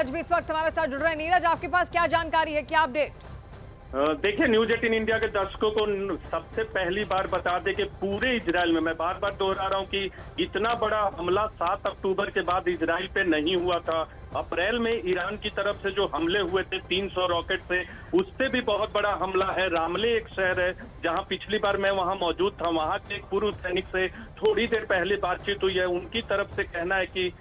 नीरज भी इस वक्त हमारे साथ जुड़ रहे हैं। नीरज, आपके पास क्या जानकारी है, क्या अपडेट? देखिए, न्यूज 18 इंडिया के दर्शकों को सबसे पहली बार बता दें कि पूरे इजराइल में, मैं बार बार दोहरा रहा हूं कि इतना बड़ा हमला 7 अक्टूबर के बाद इजराइल पे नहीं हुआ था। अप्रैल में ईरान की तरफ से जो हमले हुए थे 300 रॉकेट से, उससे भी बहुत बड़ा हमला है। रामले एक शहर है जहां पिछली बार मैं वहां मौजूद था, वहां के एक पूर्व सैनिक से थोड़ी देर पहले बातचीत हुई है। उनकी तरफ से कहना है कि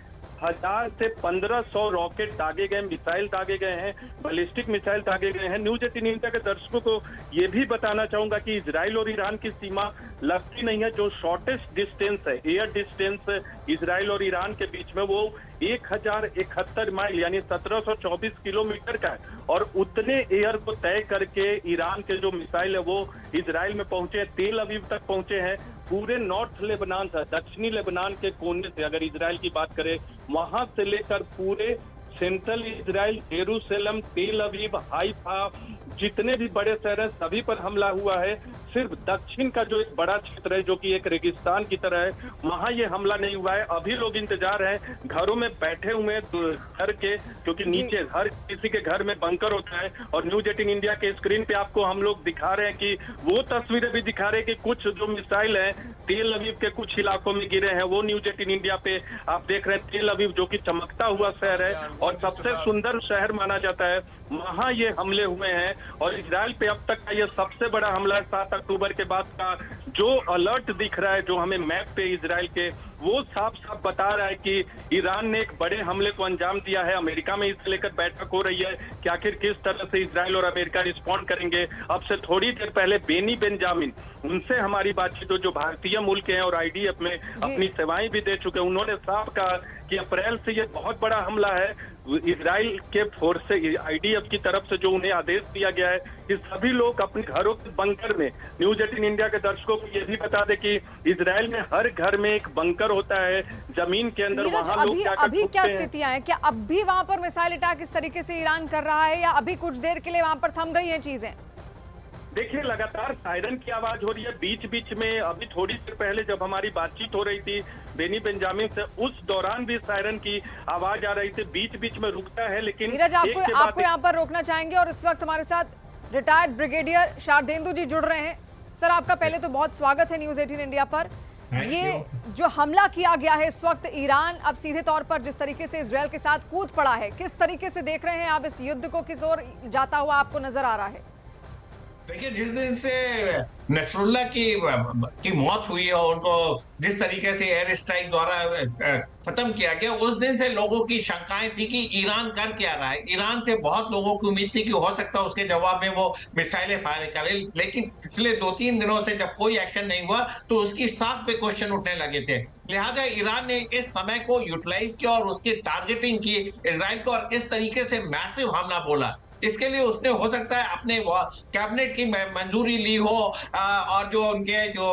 1000 से 1500 रॉकेट दागे गए, मिसाइल दागे गए हैं, बैलिस्टिक मिसाइल दागे गए हैं। न्यूज 18 इंडिया के दर्शकों को ये भी बताना चाहूंगा कि इजराइल और ईरान की सीमा लगती नहीं है। जो शॉर्टेस्ट डिस्टेंस है, एयर डिस्टेंस इजराइल और ईरान के बीच में, वो 1071 माइल यानी 1724 किलोमीटर का है। और उतने एयर को तय करके ईरान के जो मिसाइल है वो इजराइल में पहुंचे, तेल अवीव तक पहुंचे हैं। पूरे नॉर्थ लेबनान से, दक्षिणी लेबनान के कोने से अगर इजराइल की बात करें, वहां से लेकर पूरे सेंट्रल इजराइल, जेरूसलम, तेल अवीव, हाइफा, जितने भी बड़े शहर हैं सभी पर हमला हुआ है। सिर्फ दक्षिण का जो एक बड़ा क्षेत्र है जो कि एक रेगिस्तान की तरह है, वहां ये हमला नहीं हुआ है। अभी लोग इंतजार है, घरों में बैठे हुए घर के, क्योंकि नीचे हर किसी के घर में बंकर होता है। और न्यूज 18 इंडिया के स्क्रीन पे आपको हम लोग दिखा रहे हैं कि वो तस्वीरें भी दिखा रहे हैं कि कुछ जो मिसाइल है तेल अवीव के कुछ इलाकों में गिरे हैं। वो न्यूज 18 इंडिया पे आप देख रहे हैं। तेल अवीव जो कि चमकता हुआ शहर है और सबसे सुंदर शहर माना जाता है, वहां ये हमले हुए हैं। और इजराइल पे अब तक का ये सबसे बड़ा हमला है 7 अक्टूबर के बाद का। जो अलर्ट दिख रहा है, जो हमें मैप पे इजराइल के, वो साफ साफ बता रहा है कि ईरान ने एक बड़े हमले को अंजाम दिया है। अमेरिका में इसे लेकर बैठक हो रही है कि आखिर किस तरह से इजराइल और अमेरिका रिस्पॉन्ड करेंगे। अब से थोड़ी देर पहले बेनी बेंजामिन, उनसे हमारी बातचीत, जो भारतीय मूल के हैं और आईडीएफ में अपनी सेवाएं भी दे चुके हैं, उन्होंने साफ कहा कि अप्रैल से ये बहुत बड़ा हमला है। इजराइल के फोर्स से, आईडीएफ की तरफ से जो उन्हें आदेश दिया गया है कि सभी लोग अपने घरों के बंकर में, न्यूज 18 इंडिया के दर्शकों को ये भी बता दें कि इजराइल में हर घर में एक बंकर होता है जमीन के अंदर, वहां लोग जाकर अभी क्या स्थितियां हैं? क्या अब भी वहां पर मिसाइल अटैक इस तरीके से ईरान कर रहा है, या अभी कुछ देर के लिए वहां पर थम गई हैं चीजें? देखिए, लगातार सायरन की आवाज हो रही है बीच बीच में। अभी थोड़ी देर पहले जब हमारी बातचीत हो रही थी बेनी बेंजामिन से, उस दौरान भी सायरन की आवाज आ रही थी, बीच बीच में रुकता है। लेकिन नीरज, आपको यहाँ पर रोकना चाहेंगे और इस वक्त हमारे साथ रिटायर्ड ब्रिगेडियर शारदेंदु जी जुड़ रहे हैं। सर, आपका पहले तो बहुत स्वागत है न्यूज 18 इंडिया पर। ये जो हमला किया गया है इस वक्त, ईरान अब सीधे तौर पर जिस तरीके से इजरायल के साथ कूद पड़ा है, किस तरीके से देख रहे हैं आप इस युद्ध को? किस ओर जाता हुआ आपको नजर आ रहा है? देखिए, जिस दिन से नसरुल्लाह की मौत हुई है, उनको जिस तरीके से एयर स्ट्राइक द्वारा खत्म किया गया, उस दिन से लोगों की शंकाएं थी कि ईरान कर क्या रहा है। ईरान से बहुत लोगों की उम्मीद थी कि हो सकता है उसके जवाब में वो मिसाइलें फायर करे, लेकिन पिछले 2-3 दिनों से जब कोई एक्शन नहीं हुआ तो उसकी साख पे क्वेश्चन उठने लगे थे। लिहाजा ईरान ने इस समय को यूटिलाइज किया और उसकी टारगेटिंग की इजराइल को, और इस तरीके से मैसिव हमला बोला। इसके लिए उसने हो सकता है अपने कैबिनेट की मंजूरी ली हो, और जो उनके जो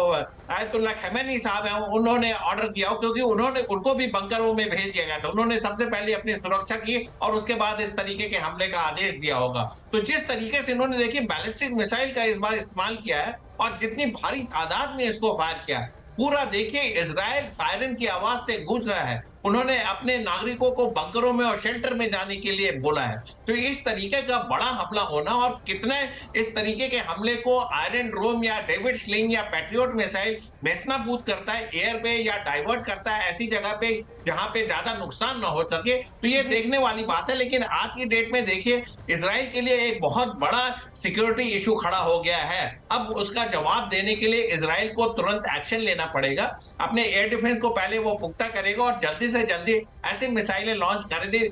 आयतुल्लाह खमेनी साहब हैं उन्होंने ऑर्डर दिया हो, क्योंकि उनको भी बंकरों में भेज दिया गया था। उन्होंने सबसे पहले अपनी सुरक्षा की और उसके बाद इस तरीके के हमले का आदेश दिया होगा। तो जिस तरीके से इन्होंने, देखिए, बैलिस्टिक मिसाइल का इस बार इस्तेमाल किया है और जितनी भारी तादाद में इसको फायर किया है, पूरा देखिए इजराइल सायरन की आवाज से गूंज रहा है। उन्होंने अपने नागरिकों को बंकरों में और शेल्टर में जाने के लिए बोला है। तो इस तरीके का बड़ा हमला होना, और कितने इस तरीके के हमले को आयरन डोम या डेविड स्लिंग या पैट्रियट मिसाइल नेस्तनाबूद करता है एयर पे, या डाइवर्ट करता है ऐसी जगह पे जहां पे ज्यादा नुकसान ना हो सके, तो ये देखने वाली बात है। लेकिन आज की डेट में देखिए, इजराइल के लिए एक बहुत बड़ा सिक्योरिटी इशू खड़ा हो गया है। अब उसका जवाब देने के लिए इजराइल को तुरंत एक्शन लेना पड़ेगा। अपने एयर डिफेंस को पहले वो पुख्ता करेगा और जल्दी से जल्दी ऐसी मिसाइलें लॉन्च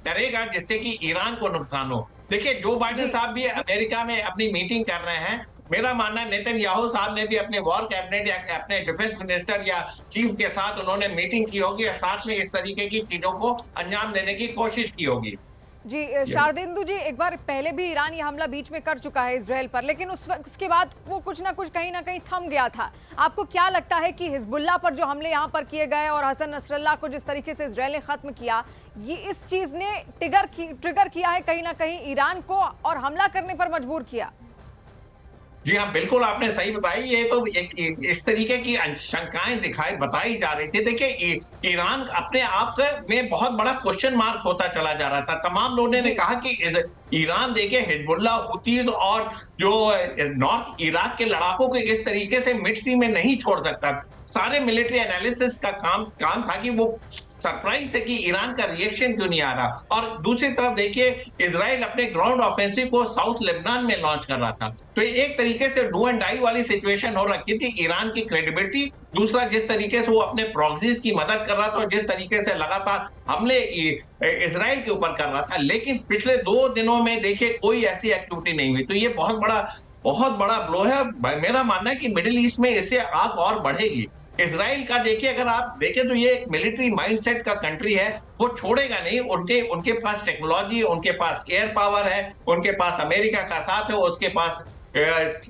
करेगा जिससे कि ईरान को नुकसान हो। देखिए, जो बाइडेन साहब भी अमेरिका में अपनी मीटिंग कर रहे हैं। मेरा मानना है नेतन्याहू साहब ने भी अपने वॉर कैबिनेट या अपने डिफेंस मिनिस्टर या चीफ के साथ उन्होंने मीटिंग की होगी और साथ में इस तरीके की चीजों को अंजाम देने की कोशिश की होगी। जी शारदेंदु जी, एक बार पहले भी ईरान ये हमला बीच में कर चुका है इजराइल पर, लेकिन उसके बाद वो कुछ ना कुछ कहीं ना कहीं थम गया था। आपको क्या लगता है कि हिजबुल्लाह पर जो हमले यहाँ पर किए गए और हसन नसरल्लाह को जिस तरीके से इजराइल ने खत्म किया, ये इस चीज ने ट्रिगर किया है कहीं ना कहीं ईरान को और हमला करने पर मजबूर किया? जी हाँ, बिल्कुल आपने सही बताई। ये तो इस तरीके की शंकाएं बताई जा रही थी। देखिए, ईरान अपने आप में बहुत बड़ा क्वेश्चन मार्क होता चला जा रहा था। तमाम लोगों ने जी कहा कि ईरान देखिए हिजबुल्लाह, हुतीज और जो नॉर्थ इराक के लड़ाकों को इस तरीके से मिड सी में नहीं छोड़ सकता। सारे मिलिट्री एनालिसिस का काम था कि वो सरप्राइज थे कि ईरान का रिएक्शन क्यों नहीं आ रहा। और दूसरी तरफ देखिए, इजराइल अपने ग्राउंड ऑफेंसिव को साउथ लेबनान में लॉन्च कर रहा था। तो एक तरीके से डू एंड डाई वाली सिचुएशन हो रखी थी। ईरान की क्रेडिबिलिटी, दूसरा जिस तरीके से वो अपने प्रॉक्सीज की मदद कर रहा था और जिस तरीके से लगातार हमले इजराइल के ऊपर कर रहा था। लेकिन पिछले 2 दिनों में देखिए कोई ऐसी एक्टिविटी नहीं हुई। तो ये बहुत बड़ा ब्लो है। मेरा मानना है कि मिडिल ईस्ट में इससे आग और बढ़ेगी। इजराइल का देखिए, अगर आप देखें तो ये एक मिलिट्री माइंडसेट का कंट्री है। वो छोड़ेगा नहीं। उनके पास टेक्नोलॉजी, उनके पास एयर पावर है, उनके पास अमेरिका का साथ है, उसके पास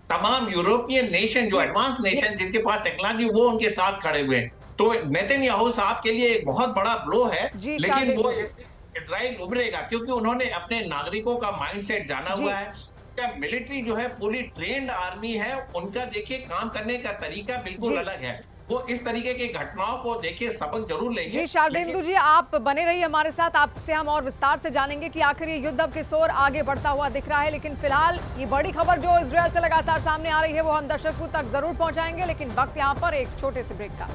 तमाम यूरोपियन नेशन, जो एडवांस नेशन जिनके पास टेक्नोलॉजी, वो उनके साथ खड़े हुए हैं। तो नेतन्याहू साहब के लिए एक बहुत बड़ा ब्लो है। लेकिन वो इजराइल उभरेगा क्योंकि उन्होंने अपने नागरिकों का माइंडसेट जाना हुआ है। मिलिट्री जो है पूरी ट्रेंड आर्मी है। उनका देखिए काम करने का तरीका बिल्कुल अलग है। वो इस तरीके की घटनाओं को देखिए सबक जरूर लेंगे। जी शारदेंदु जी, आप बने रहिए हमारे साथ। आपसे हम और विस्तार से जानेंगे कि आखिर ये युद्ध अब किस ओर आगे बढ़ता हुआ दिख रहा है। लेकिन फिलहाल ये बड़ी खबर जो इजरायल से लगातार सामने आ रही है वो हम दर्शकों तक जरूर पहुंचाएंगे। लेकिन वक्त यहाँ पर एक छोटे से ब्रेक का।